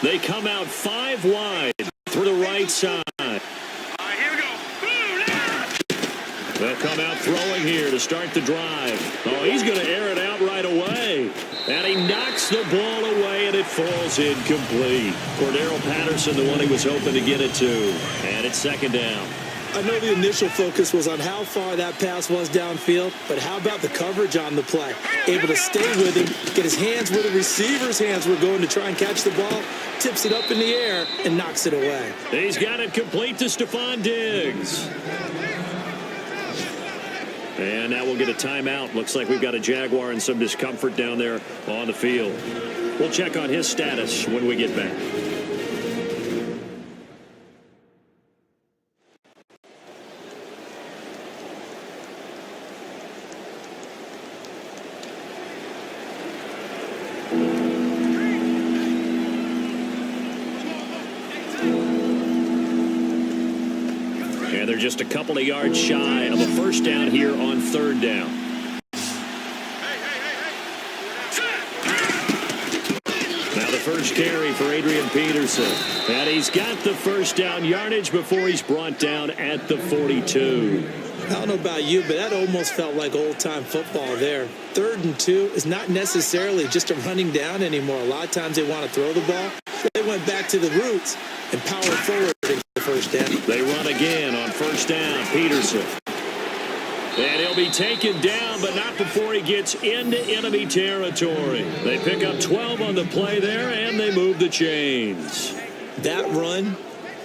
They come out 5 wide through the right side. Here we go. They'll come out throwing here to start the drive. Oh, he's going to air it out right away. And he knocks the ball away, and it falls incomplete. Cordero Patterson, the one he was hoping to get it to. And it's second down. I know the initial focus was on how far that pass was downfield, but how about the coverage on the play? Able to stay with him, get his hands where the receiver's hands were going to try and catch the ball, tips it up in the air, and knocks it away. He's got it complete to Stephon Diggs. And now we'll get a timeout. Looks like we've got a Jaguar in some discomfort down there on the field. We'll check on his status when we get back. And they're just a couple of yards shy of a first down here on third down. Now the first carry for Adrian Peterson. And he's got the first down yardage before he's brought down at the 42. I don't know about you, but that almost felt like old-time football there. 3rd and 2 is not necessarily just a running down anymore. A lot of times they want to throw the ball. They went back to the roots and powered forward into the first down. They run again on first down. Peterson. And he'll be taken down, but not before he gets into enemy territory. They pick up 12 on the play there, and they move the chains. That run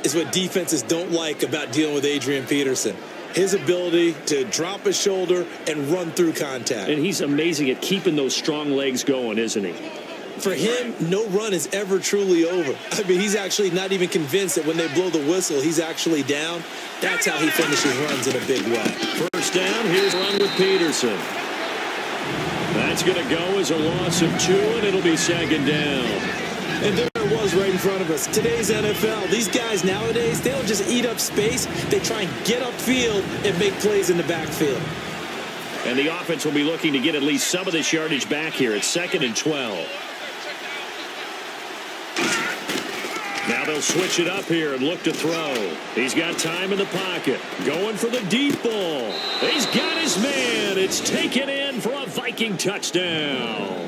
is what defenses don't like about dealing with Adrian Peterson. His ability to drop his shoulder and run through contact. And he's amazing at keeping those strong legs going, isn't he? For him, no run is ever truly over. I mean, he's actually not even convinced that when they blow the whistle, he's actually down. That's how he finishes runs in a big way. First down, here's a run with Peterson. That's going to go as a loss of 2, and it'll be second down. And there it was right in front of us. Today's NFL, these guys nowadays, they don't just eat up space. They try and get upfield and make plays in the backfield. And the offense will be looking to get at least some of this yardage back here. It's 2nd and 12. Now they'll switch it up here and look to throw. He's got time in the pocket. Going for the deep ball. He's got his man. It's taken in for a Viking touchdown.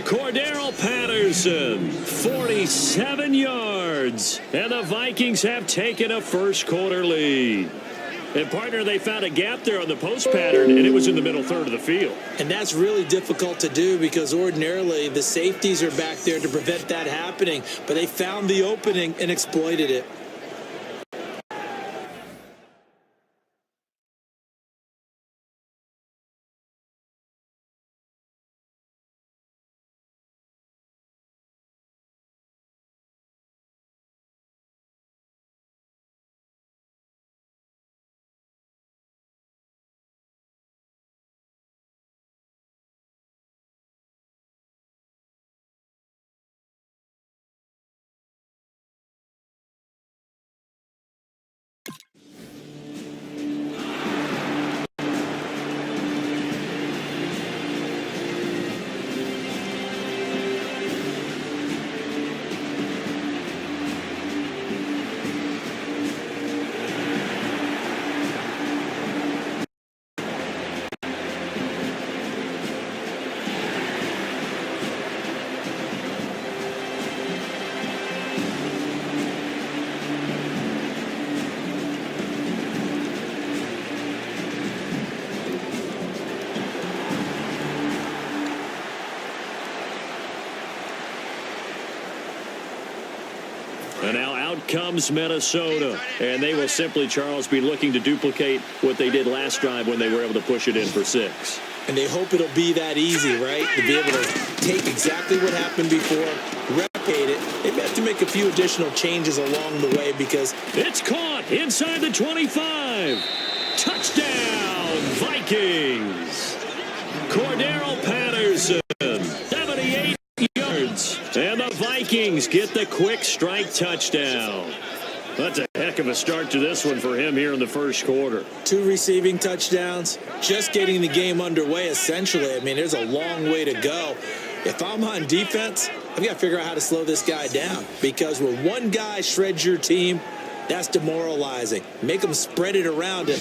Cordero Patterson, 47 yards. And the Vikings have taken a first-quarter lead. And, partner, they found a gap there on the post pattern, and it was in the middle third of the field. And that's really difficult to do because ordinarily the safeties are back there to prevent that happening. But they found the opening and exploited it. And now out comes Minnesota. And they will simply, Charles, be looking to duplicate what they did last drive when they were able to push it in for 6. And they hope it'll be that easy, right? To be able to take exactly what happened before, replicate it. They may have to make a few additional changes along the way because it's caught inside the 25. Touchdown, Vikings. Cordero Patterson, 78 yards. And the Vikings get the quick strike touchdown. That's a heck of a start to this one for him here in the first quarter. 2 receiving touchdowns, just getting the game underway essentially. I mean, there's a long way to go. If I'm on defense, I've got to figure out how to slow this guy down, because when one guy shreds your team, that's demoralizing. Make them spread it around him.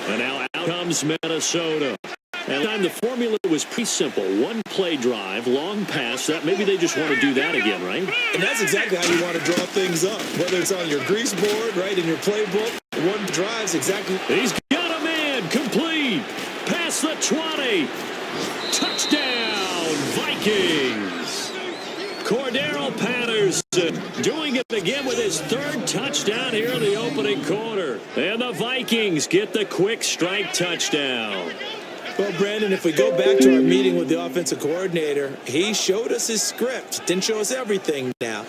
And now out comes Minnesota. And the formula was pretty simple. One play drive, long pass. That maybe they just want to do that again, right? And that's exactly how you want to draw things up. Whether it's on your grease board, right, in your playbook, one drive's exactly. He's got a man, complete. Past the 20. Touchdown, Vikings. Cordero Patterson doing it again with his third touchdown here in the opening quarter. And the Vikings get the quick strike touchdown. Well, Brandon, if we go back to our meeting with the offensive coordinator, he showed us his script. Didn't show us everything now.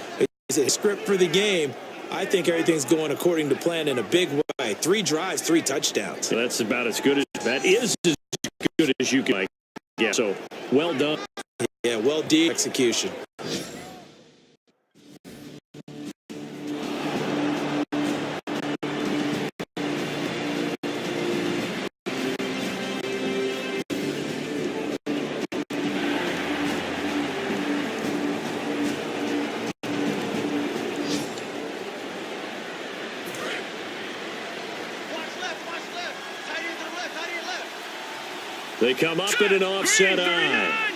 It's a script for the game. I think everything's going according to plan in a big way. 3 drives, 3 touchdowns. So that's about as good as that is as good as you can. Yeah, so well done. Yeah, well done execution. They come up in an offset eye.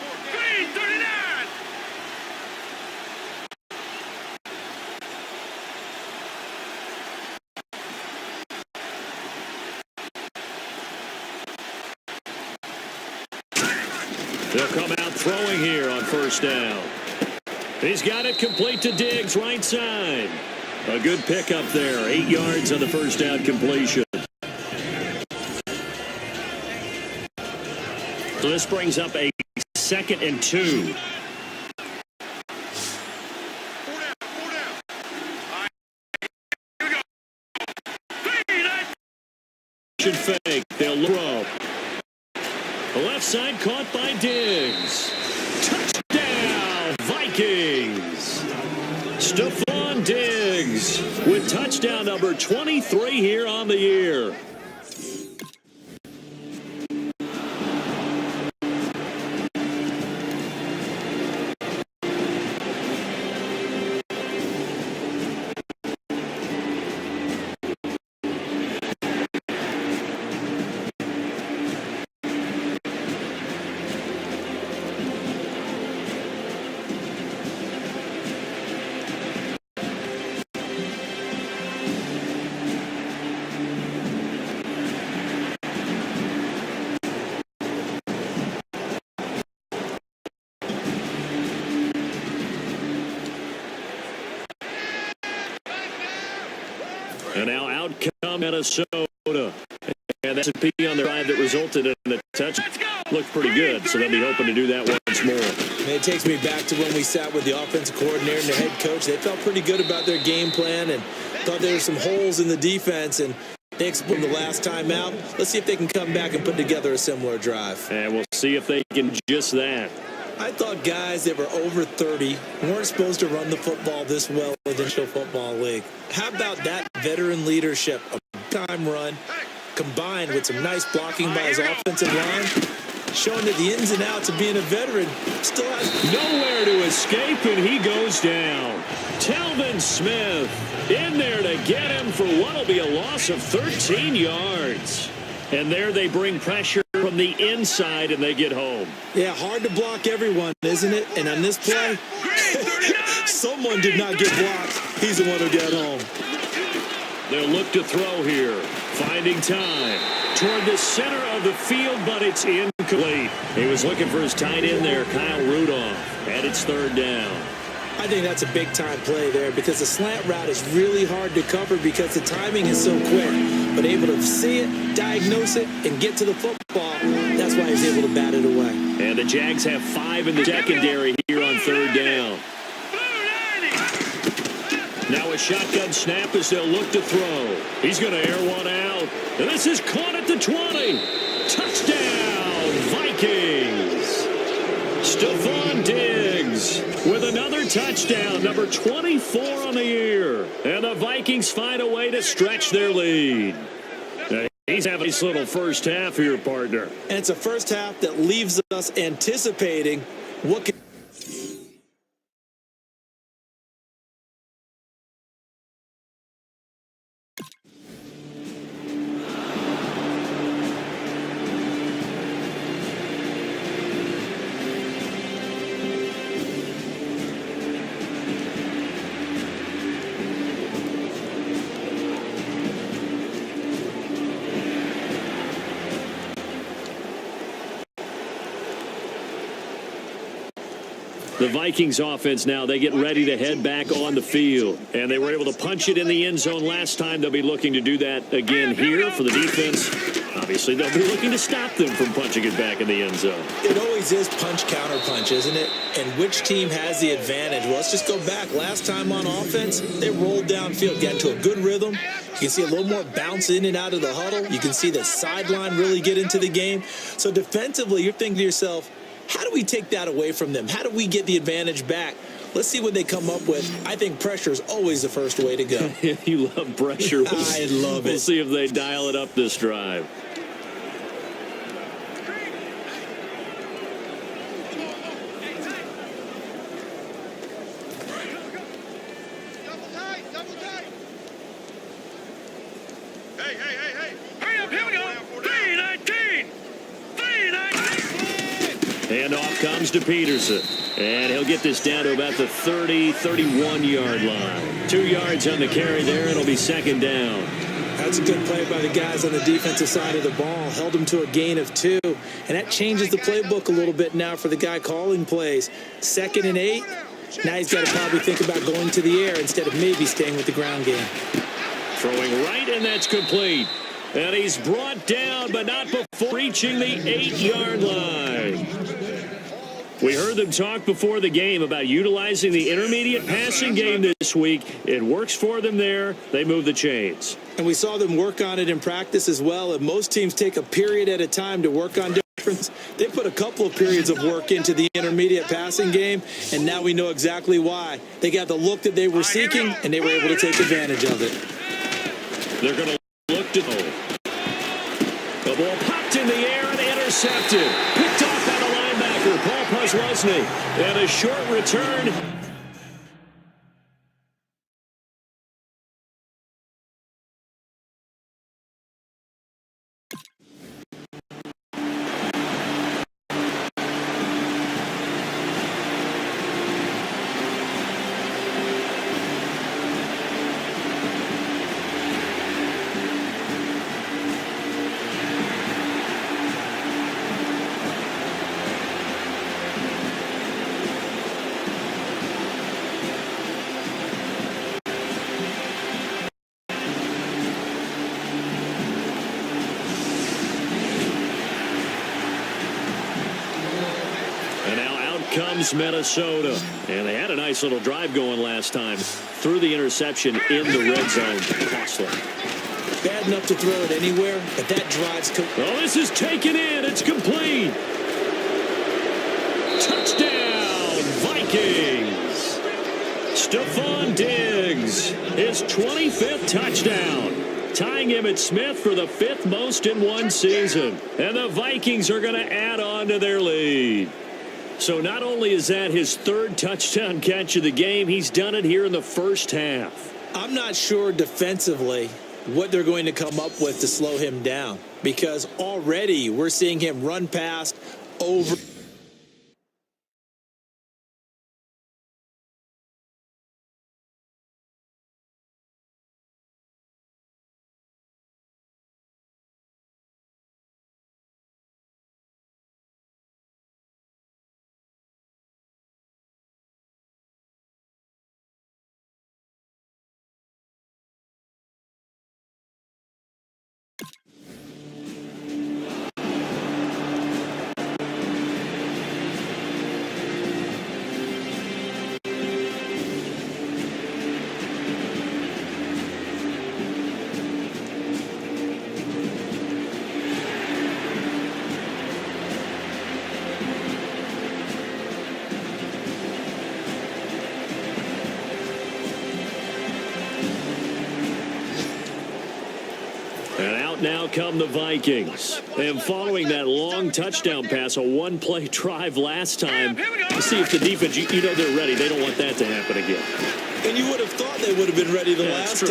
They'll come out throwing here on first down. He's got it complete to Diggs, right side. A good pickup there. 8 yards on the first down completion. So this brings up a 2nd and 2. Should fake. They'll throw. The left side caught by Diggs. Touchdown, Vikings. Stephon Diggs with touchdown number 23 here on the year. And now out come Minnesota. And that's a P on the drive that resulted in a touch. Looked pretty good, so they'll be hoping to do that once more. And it takes me back to when we sat with the offensive coordinator and the head coach. They felt pretty good about their game plan and thought there were some holes in the defense, and they explored the last time out. Let's see if they can come back and put together a similar drive. And we'll see if they can just that. I thought guys that were over 30 weren't supposed to run the football this well in the National Football League. How about that veteran leadership, a time run, combined with some nice blocking by his offensive line, showing that the ins and outs of being a veteran still has nowhere to escape, and he goes down. Telvin Smith in there to get him for what will be a loss of 13 yards. And there they bring pressure from the inside, and they get home. Yeah, hard to block everyone, isn't it? And on this play, someone did not get blocked, he's the one who got home. They'll look to throw here. Finding time toward the center of the field, but it's incomplete. He was looking for his tight end there, Kyle Rudolph, and it's third down. I think that's a big-time play there because the slant route is really hard to cover because the timing is so quick. But able to see it, diagnose it, and get to the football, that's why he's able to bat it away. And the Jags have 5 in the secondary here on third down. Now a shotgun snap as they'll look to throw. He's going to air one out. And this is caught at the 20. Touchdown, Vikings. Stephon Diggs with another touchdown, number 24 on the year. And the Vikings find a way to stretch their lead. He's having a nice little first half here, partner. And it's a first half that leaves us anticipating what can... The Vikings offense now, they get ready to head back on the field. And they were able to punch it in the end zone last time. They'll be looking to do that again here for the defense. Obviously, they'll be looking to stop them from punching it back in the end zone. It always is punch-counter-punch, isn't it? And which team has the advantage? Well, let's just go back. Last time on offense, they rolled downfield, got into a good rhythm. You can see a little more bounce in and out of the huddle. You can see the sideline really get into the game. So defensively, you're thinking to yourself, how do we take that away from them? How do we get the advantage back? Let's see what they come up with. I think pressure is always the first way to go. You love pressure. I love it. We'll see if they dial it up this drive. Handoff comes to Peterson. And he'll get this down to about the 30, 31-yard line. 2 yards on the carry there. It'll be second down. That's a good play by the guys on the defensive side of the ball. Held him to a gain of 2. And that changes the playbook a little bit now for the guy calling plays. 2nd and 8. Now he's got to probably think about going to the air instead of maybe staying with the ground game. Throwing right, and that's complete. And he's brought down, but not before reaching the 8-yard line. We heard them talk before the game about utilizing the intermediate passing game this week. It works for them there. They move the chains. And we saw them work on it in practice as well. And most teams take a period at a time to work on difference. They put a couple of periods of work into the intermediate passing game, and now we know exactly why. They got the look that they were seeking, and they were able to take advantage of it. They're going to look to hold. The ball popped in the air and intercepted. Picked off by the linebacker, Paul Posluszny. And a short return. Comes Minnesota. And they had a nice little drive going last time. Threw the interception in the red zone. Costly. Bad enough to throw it anywhere, but that drive's... Oh, this is taken in. It's complete. Touchdown, Vikings. Stephon Diggs, his 25th touchdown. Tying Emmitt Smith for the 5th most in one season. And the Vikings are going to add on to their lead. So not only is that his 3rd touchdown catch of the game, he's done it here in the first half. I'm not sure defensively what they're going to come up with to slow him down, because already we're seeing him run past over And out now come the Vikings. And following that long touchdown pass, a one-play drive last time, to see if the defense, you know they're ready. They don't want that to happen again. And you would have thought they would have been ready the last time.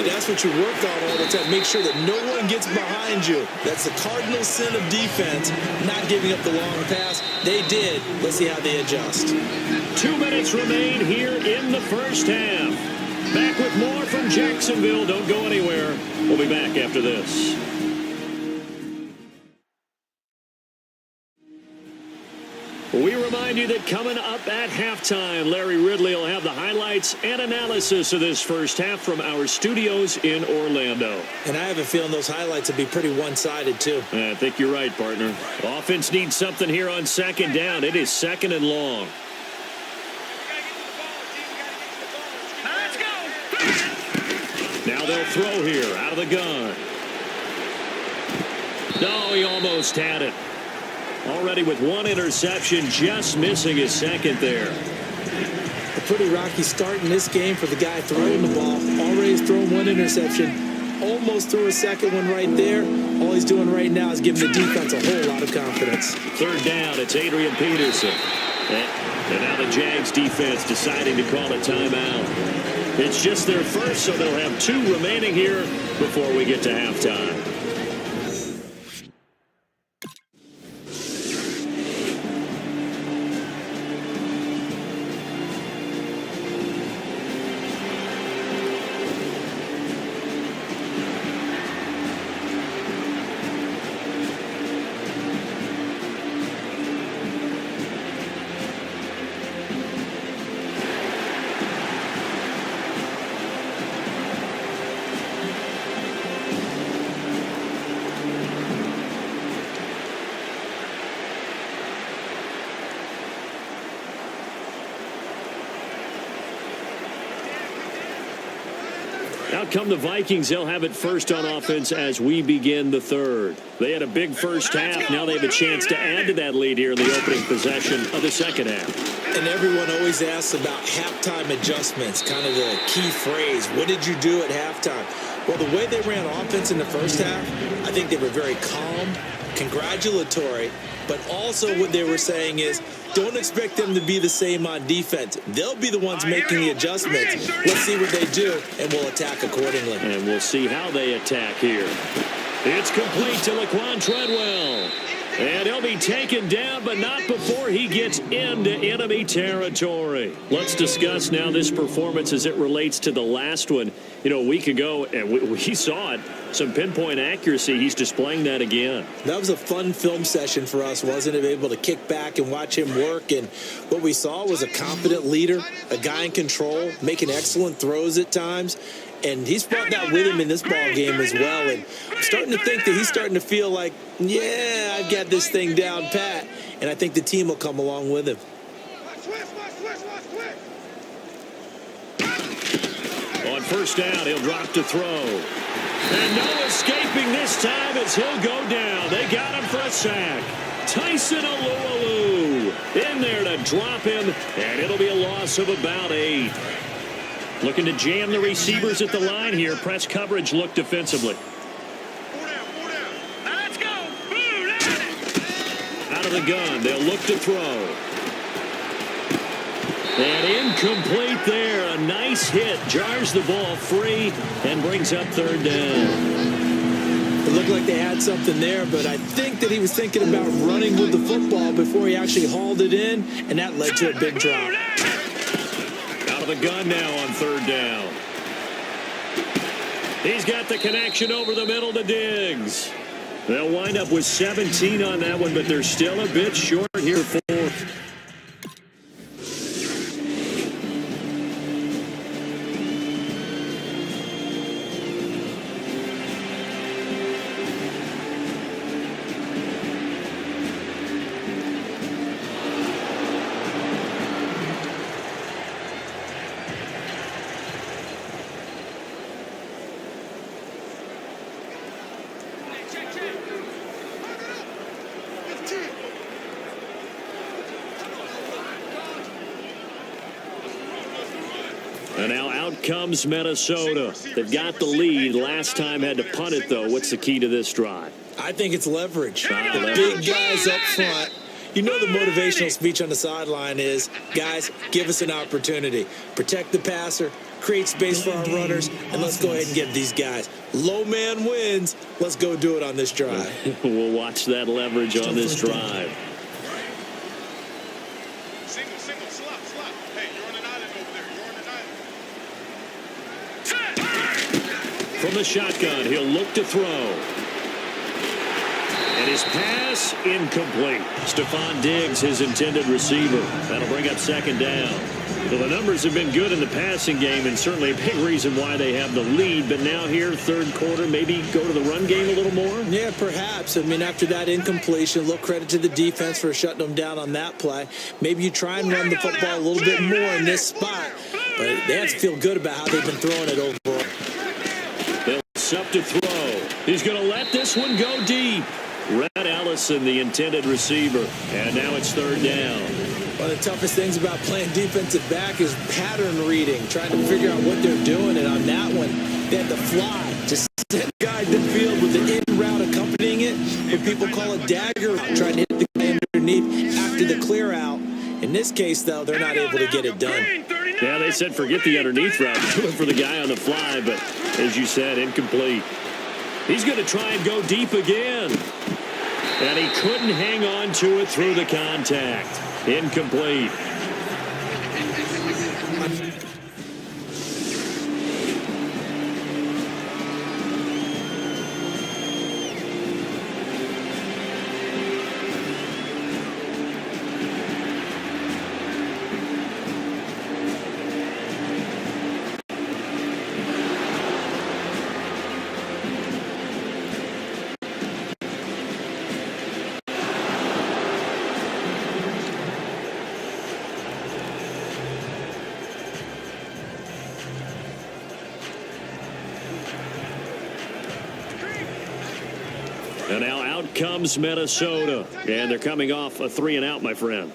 That's what you work on all the time. Make sure that no one gets behind you. That's the cardinal sin of defense, not giving up the long pass. They did. Let's see how they adjust. 2 minutes remain here in the first half. Back with more from Jacksonville. Don't go anywhere. We'll be back after this. We remind you that coming up at halftime, Larry Ridley will have the highlights and analysis of this first half from our studios in Orlando. And I have a feeling those highlights will be pretty one-sided, too. I think you're right, partner. Offense needs something here on second down. It is second and long. Now they'll throw here out of the gun. No, he almost had it. Already with one interception, just missing his second there. A pretty rocky start in this game for the guy throwing the ball. Already has thrown one interception. Almost threw a second one right there. All he's doing right now is giving the defense a whole lot of confidence. Third down, it's Adrian Peterson. And now the Jags defense deciding to call a timeout. It's just their first, so they'll have 2 remaining here before we get to halftime. Out come the Vikings. They'll have it first on offense as we begin the third. They had a big first half. Now they have a chance to add to that lead here in the opening possession of the second half. And everyone always asks about halftime adjustments, kind of the key phrase. What did you do at halftime? Well, the way they ran offense in the first half, I think they were very calm, congratulatory, but also what they were saying is, don't expect them to be the same on defense. They'll be the ones making the adjustments. Let's see what they do, and we'll attack accordingly. And we'll see how they attack here. It's complete to Laquan Treadwell. And he'll be taken down, but not before he gets into enemy territory. Let's discuss now this performance as it relates to the last one. You know, a week ago, and we saw it. Some pinpoint accuracy. He's displaying that again. That was a fun film session for us, wasn't it? Able to kick back and watch him work. And what we saw was a confident leader, a guy in control, making excellent throws at times. And he's brought that with him in this ball game as well. And I'm starting to think that he's starting to feel like, yeah, I've got this thing down pat. And I think the team will come along with him. On first down, he'll drop to throw. And no escaping this time as he'll go down. They got him for a sack. Tyson Alualu in there to drop him, and it'll be a loss of about 8. Looking to jam the receivers at the line here. Press coverage look defensively. Let's go. Out of the gun, they'll look to throw. And incomplete there. A nice hit. Jars the ball free and brings up third down. It looked like they had something there, but I think that he was thinking about running with the football before he actually hauled it in, and that led to a big drop. Out of the gun now on third down. He's got the connection over the middle to Diggs. They'll wind up with 17 on that one, but they're still a bit short here for. And now out comes Minnesota. They've got the lead. Last time had to punt it, though. What's the key to this drive? I think it's leverage. The Leverage. big guys up front. You know the motivational speech on the sideline is, guys, give us an opportunity. Protect the passer, create space for our runners, and let's go ahead and give these guys. Low man wins. Let's go do it on this drive. We'll watch that leverage on this drive. Single, slot. Hey, you're on an island over there. You're on an island. From the shotgun, he'll look to throw. And his pass incomplete. Stephon Diggs, his intended receiver. That'll bring up second down. Well, the numbers have been good in the passing game, and certainly a big reason why they have the lead. But now here, third quarter, maybe go to the run game a little more? Yeah, perhaps. I mean, after that incompletion, little credit to the defense for shutting them down on that play. Maybe you try and run the football a little bit more in this spot. But they have to feel good about how they've been throwing it overall. Bills up to throw. He's going to let this one go deep. Red Allison, the intended receiver. And now it's third down. One of the toughest things about playing defensive back is pattern reading, trying to figure out what they're doing. And on that one, they had to fly. Just send the guy to the field with the in route accompanying it. What people call a dagger route, trying to hit the guy underneath after the clear out. In this case, though, they're not able to get it done. Yeah, they said forget the underneath route. Do it for the guy on the fly. But as you said, incomplete. He's going to try and go deep again. And he couldn't hang on to it through the contact. Incomplete. And now out comes Minnesota. And they're coming off a 3-and-out, my friend.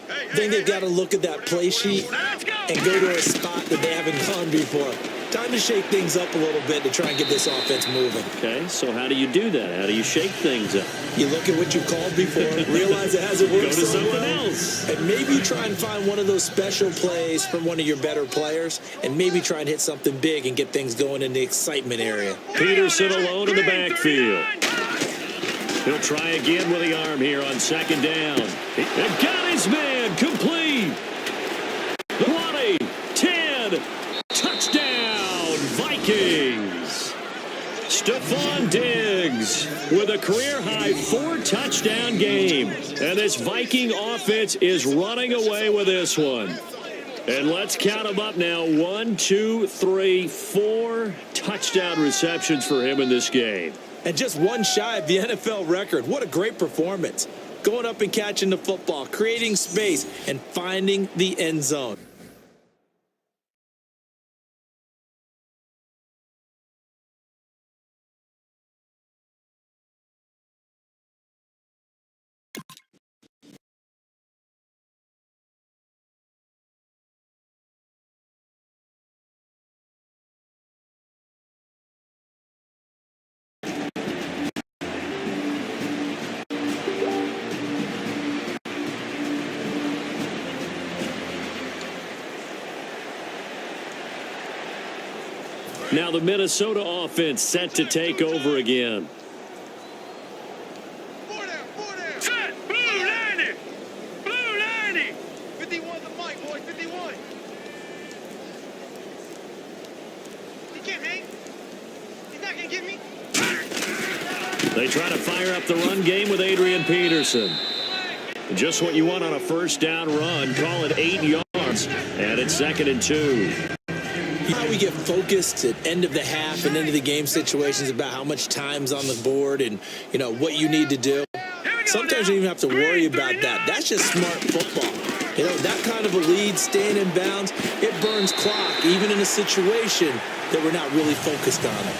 I think they've got to look at that play sheet and go to a spot that they haven't gone before. Time to shake things up a little bit to try and get this offense moving. Okay, so how do you do that? How do you shake things up? You look at what you called before, realize it hasn't worked Go to so something well, else. and maybe try and find one of those special plays from one of your better players, and maybe try and hit something big and get things going in the excitement area. Peterson alone in the backfield. He'll try again with the arm here on second down. And got his man complete. 20, 10, touchdown, Vikings. Stephon Diggs with a career-high 4-touchdown game. And this Viking offense is running away with this one. And let's count them up now. 1, 2, 3, 4 touchdown receptions for him in this game. And just one shy of the NFL record. What a great performance. Going up and catching the football, creating space, and finding the end zone. Now the Minnesota offense set to take over again. Set. Blue 90. Blue 90. 51 the fight, boy. 51. He can't hang. He's not going to get me. They try to fire up the run game with Adrian Peterson. Just what you want on a first down run. Call it 8 yards. And it's 2nd and 2. How we get focused at end of the half and end of the game situations about how much time's on the board and, you know, what you need to do. Sometimes you don't even have to worry about that. That's just smart football. You know, that kind of a lead, staying in bounds, it burns clock, even in a situation that we're not really focused on it.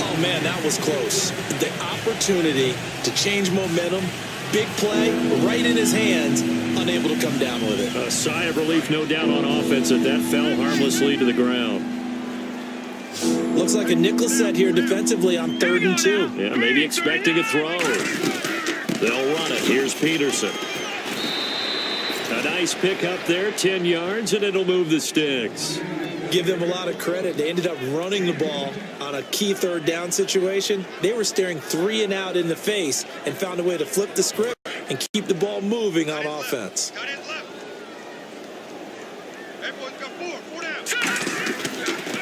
Oh, man, that was close. The opportunity to change momentum, big play right in his hands, unable to come down with it. A sigh of relief, no doubt, on offense that fell harmlessly to the ground. Looks like a nickel set here defensively on 3rd and 2. Yeah, maybe expecting a throw. They'll run it. Here's Peterson. A nice pick up there, 10 yards, and it'll move the sticks. Give them a lot of credit. They ended up running the ball on a key 3rd down situation. They were staring 3 and out in the face and found a way to flip the script and keep the ball moving on offense. Got his left. Everyone's got 4 down.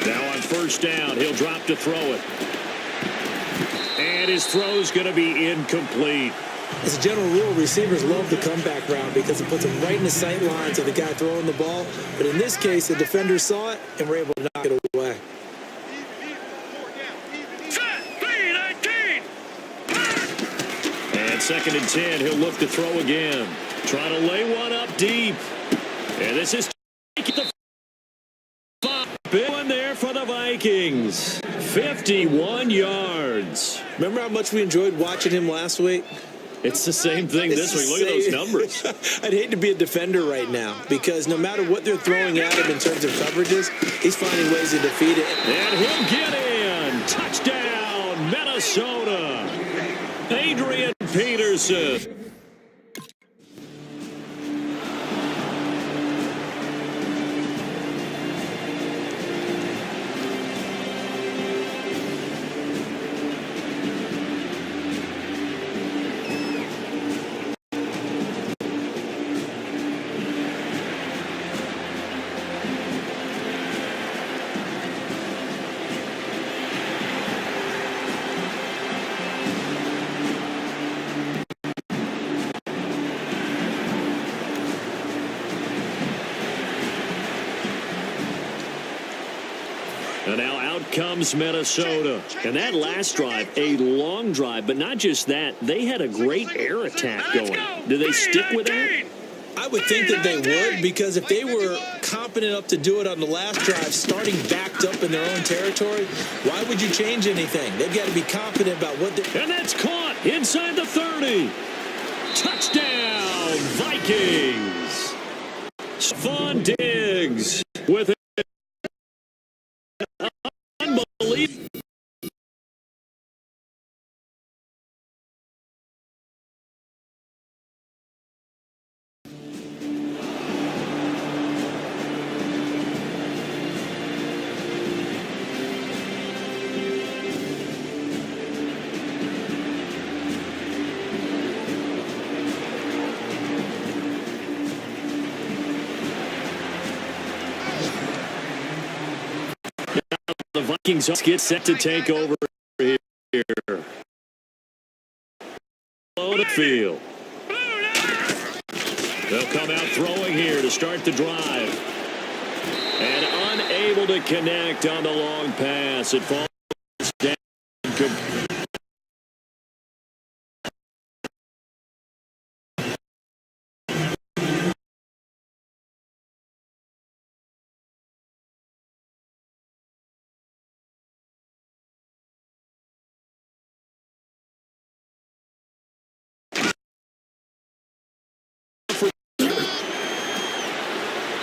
Now on 1st down, he'll drop to throw it. And his throw's going to be incomplete. As a general rule, receivers love the comeback route because it puts them right in the sight lines of the guy throwing the ball. But in this case, the defender saw it and were able to knock it away. And 2nd and 10, he'll look to throw again. Trying to lay one up deep. And this is the big one there for the Vikings. 51 yards. Remember how much we enjoyed watching him last week? It's the same thing this week. Look at those numbers. I'd hate to be a defender right now because no matter what they're throwing at him in terms of coverages, he's finding ways to defeat it. And he'll get in. Touchdown, Minnesota. Adrian Peterson. And now out comes Minnesota. And that last drive, a long drive, but not just that. They had a great air attack going. Do they stick with that? I would think that they would, because if they were competent enough to do it on the last drive, starting backed up in their own territory, why would you change anything? They've got to be confident about what they're... And that's caught inside the 30. Touchdown, Vikings. Stephon Diggs with it. Unbelievable. The Vikings get set to take over here. Below the field. They'll come out throwing here to start the drive. And unable to connect on the long pass. It falls down.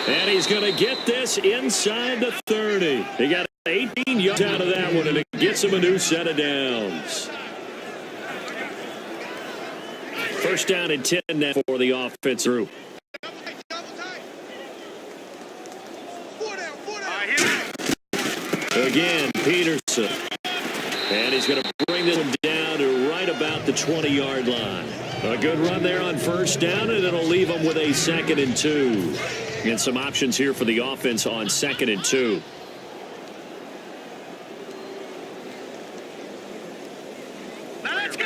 And he's going to get this inside the 30. He got 18 yards out of that one, and it gets him a new set of downs. First down and 10 now for the offense group. Again, Peterson. And he's going to bring this one down to right about the 20-yard line. A good run there on first down, and it'll leave them with a 2nd and 2. And some options here for the offense on 2nd and 2. Now let's go.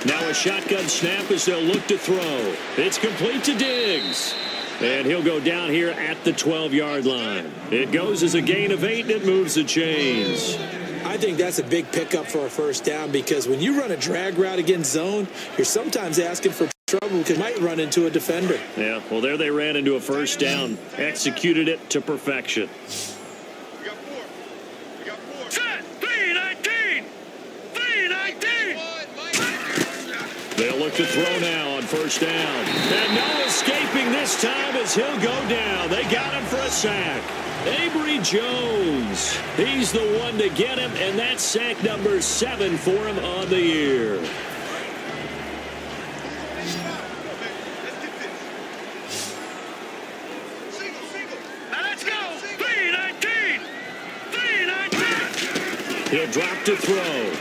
Now a shotgun snap as they'll look to throw. It's complete to Diggs. And he'll go down here at the 12-yard line. It goes as a gain of 8, and it moves the chains. I think that's a big pickup for a first down, because when you run a drag route against zone, you're sometimes asking for trouble because you might run into a defender. Yeah, well, there they ran into a first down. Executed it to perfection. We got 4. We got 4. Set. 3-19. 3-19. They'll look to throw now on first down. And no escaping this time as he'll go down. They got him for a sack. Avery Jones, he's the one to get him, and that's sack number 7 for him on the year. Let's go. 3-19. 3-19. He'll drop to throw.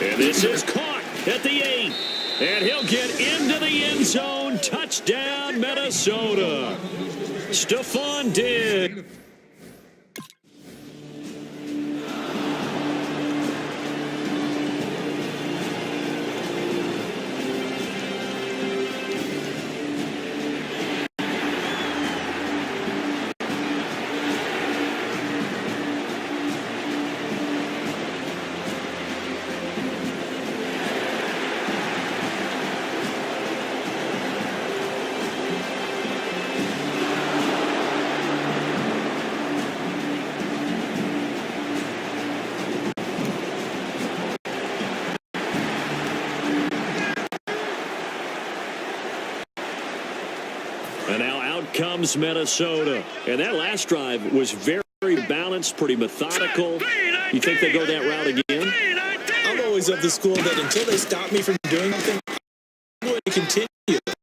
And this is caught at the 8. And he'll get into the end zone. Touchdown, Minnesota. Stephon Diggs. And now out comes Minnesota. And that last drive was very balanced, pretty methodical. You think they go that route again? I'm always of the school that until they stop me from doing something, I'm going to continue.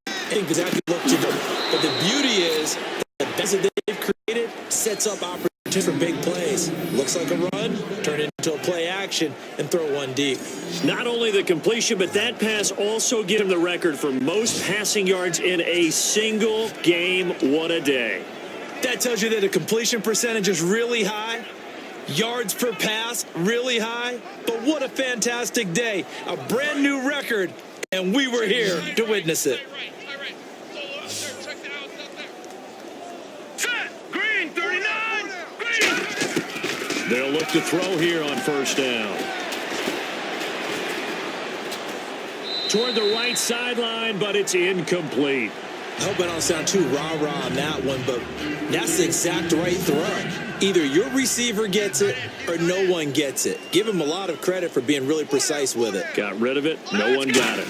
I think exactly what to do. But the beauty is the best that they've created sets up opportunities for big plays. Looks like a run, turn it into a play action, and throw one deep. Not only the completion, but that pass also get him the record for most passing yards in a single game. What a day. That tells you that the completion percentage is really high. Yards per pass, really high. But what a fantastic day. A brand new record, and we were here to witness it. Set. Green 39. They'll look to throw here on first down. Toward the right sideline, but it's incomplete. I hope I don't sound too rah-rah on that one, but that's the exact right throw. Either your receiver gets it or no one gets it. Give him a lot of credit for being really precise with it. Got rid of it. No one got it.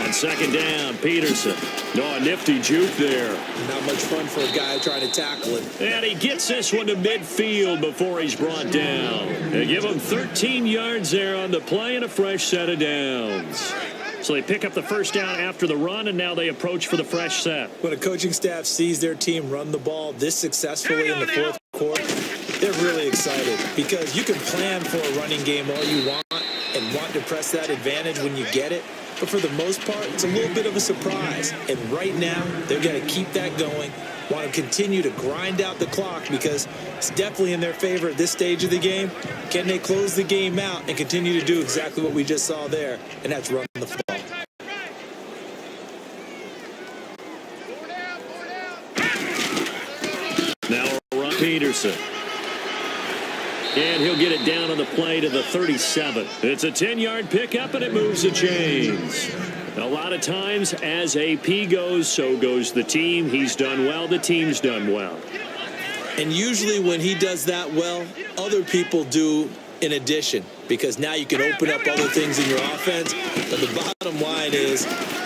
On second down, Peterson. No, a nifty juke there. Not much fun for a guy trying to tackle it. And he gets this one to midfield before he's brought down. They give him 13 yards there on the play and a fresh set of downs. So they pick up the first down after the run, and now they approach for the fresh set. When a coaching staff sees their team run the ball this successfully in the fourth quarter, they're really excited because you can plan for a running game all you want and want to press that advantage when you get it. But for the most part, it's a little bit of a surprise. And right now, they've got to keep that going, want to continue to grind out the clock because it's definitely in their favor at this stage of the game. Can they close the game out and continue to do exactly what we just saw there, and that's run the football. Now run Peterson. And he'll get it down on the play to the 37. It's a 10-yard pickup, and it moves the chains. A lot of times, as AP goes, so goes the team. He's done well. The team's done well. And usually when he does that well, other people do in addition, because now you can open up other things in your offense. But the bottom line is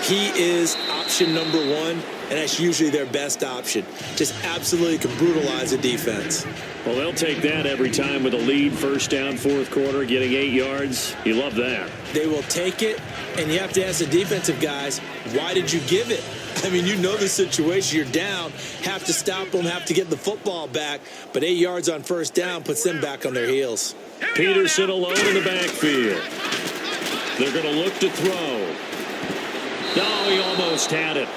he is option number one, and that's usually their best option. Just absolutely can brutalize a defense. Well, they'll take that every time with a lead, first down, fourth quarter, getting 8 yards. You love that. They will take it, and you have to ask the defensive guys, why did you give it? I mean, you know the situation. You're down, have to stop them, have to get the football back, but 8 yards on first down puts them back on their heels. Peterson alone in the backfield. They're going to look to throw. No, he almost had it.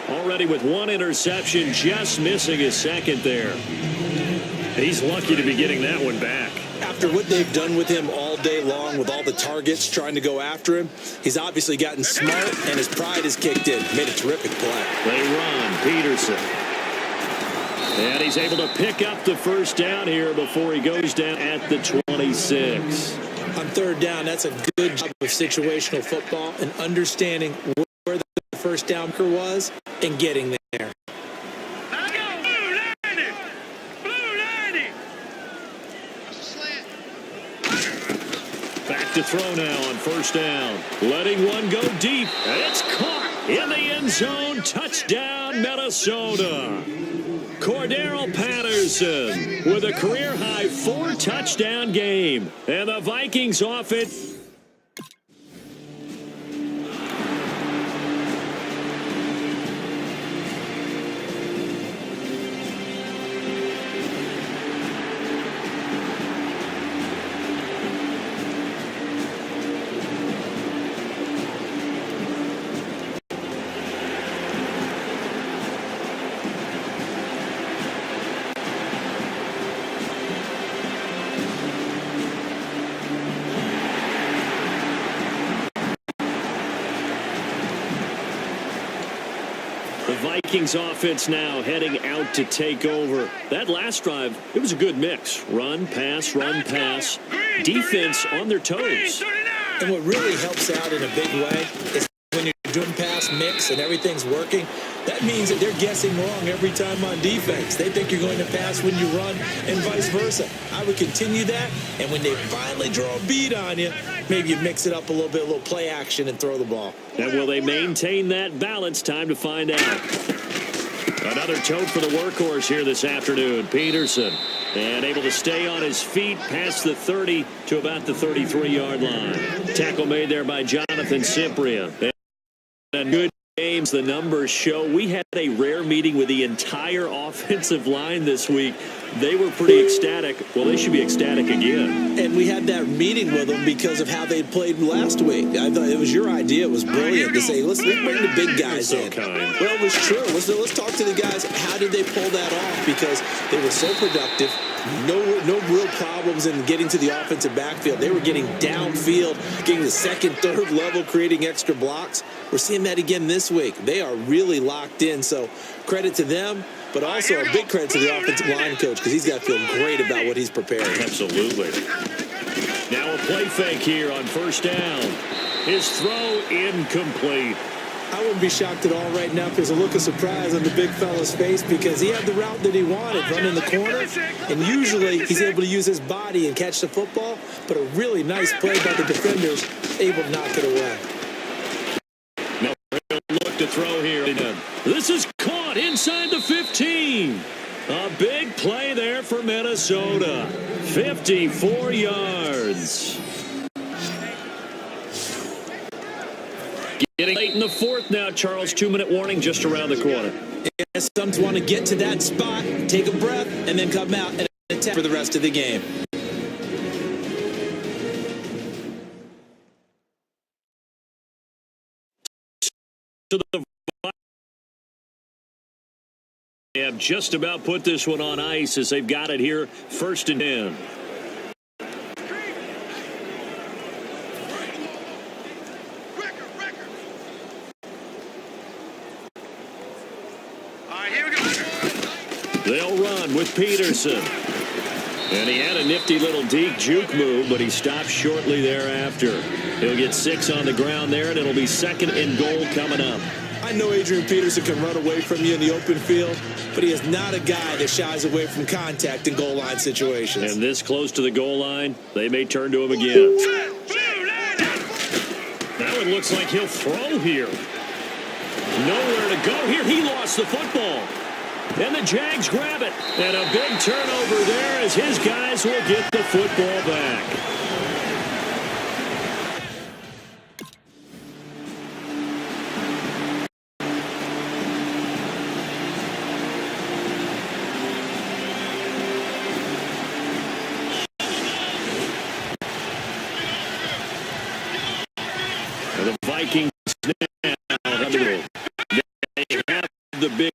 Already with one interception, just missing his second there. He's lucky to be getting that one back. After what they've done with him all day long with all the targets trying to go after him, he's obviously gotten smart and his pride has kicked in. Made a terrific play. They run. Peterson. And he's able to pick up the first down here before he goes down at the 26. On third down, that's a good job of situational football and understanding where the first down was and getting there. to throw now on first down. Letting one go deep. And it's caught in the end zone. Touchdown, Minnesota. Cordero Patterson with a career-high 4-touchdown game. And the Vikings offense... The Vikings offense now heading out to take over. That last drive, it was a good mix. Run, pass, defense on their toes. And what really helps out in a big way is when you're doing pass mix and everything's working, that means that they're guessing wrong every time on defense. They think you're going to pass when you run and vice versa. I would continue that, and when they finally draw a beat on you, maybe you mix it up a little play action and throw the ball. And will they maintain that balance? Time to find out. Another tote for the workhorse here this afternoon, Peterson. And able to stay on his feet past the 30 to about the 33-yard line. Tackle made there by Jonathan Cyprien. And good games, the numbers show. We had a rare meeting with the entire offensive line this week. They were pretty ecstatic. Well, they should be ecstatic again. And we had that meeting with them because of how they played last week. I thought it was your idea. It was brilliant to say, let's bring the big guys in. Well, it was true. Let's talk to the guys. How did they pull that off? Because they were so productive. No real problems in getting to the offensive backfield. They were getting downfield, getting the second, third level, creating extra blocks. We're seeing that again this week. They are really locked in. So credit to them. But also a big credit to the offensive line coach because he's got to feel great about what he's preparing. Absolutely. Now a play fake here on first down. His throw incomplete. I wouldn't be shocked at all right now if there's a look of surprise on the big fella's face because he had the route that he wanted, running the corner, and usually he's able to use his body and catch the football, but a really nice play by the defenders, able to knock it away. No real look to throw here. This is caught inside the 15. A big play there for Minnesota. 54 yards. Getting late in the fourth now, Charles. 2-minute warning just around the corner. Yes, some want to get to that spot, take a breath, and then come out and attack for the rest of the game. To the They have just about put this one on ice as they've got it here, 1st and 10. They'll run with Peterson. And he had a nifty little deep juke move, but he stopped shortly thereafter. He'll get 6 on the ground there, and it'll be 2nd and goal coming up. I know Adrian Peterson can run away from you in the open field, but he is not a guy that shies away from contact in goal line situations. And this close to the goal line, they may turn to him again. Now it looks like he'll throw here. Nowhere to go here. He lost the football. And the Jags grab it. And a big turnover there as his guys will get the football back. And the Vikings now have the big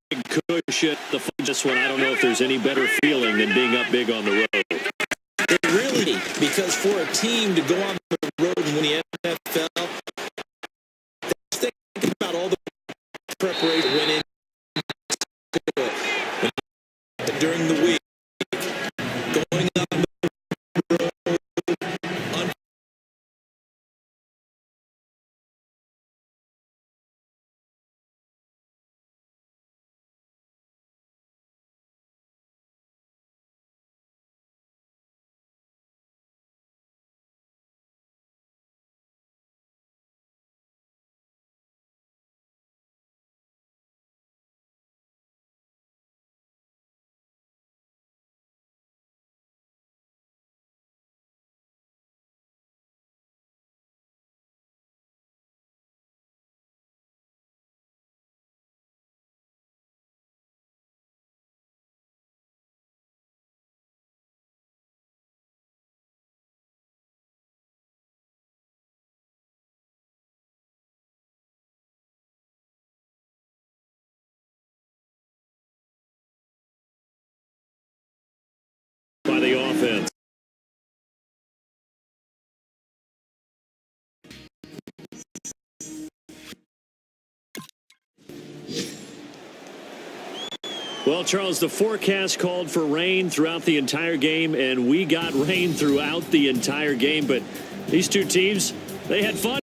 cushion. This one, I don't know if there's any better feeling than being up big on the road. It really, because for a team to go on the road and win the NFL, think about all the preparation went in during the week. offense. Well, Charles, the forecast called for rain throughout the entire game, and we got rain throughout the entire game. But these two teams, they had fun.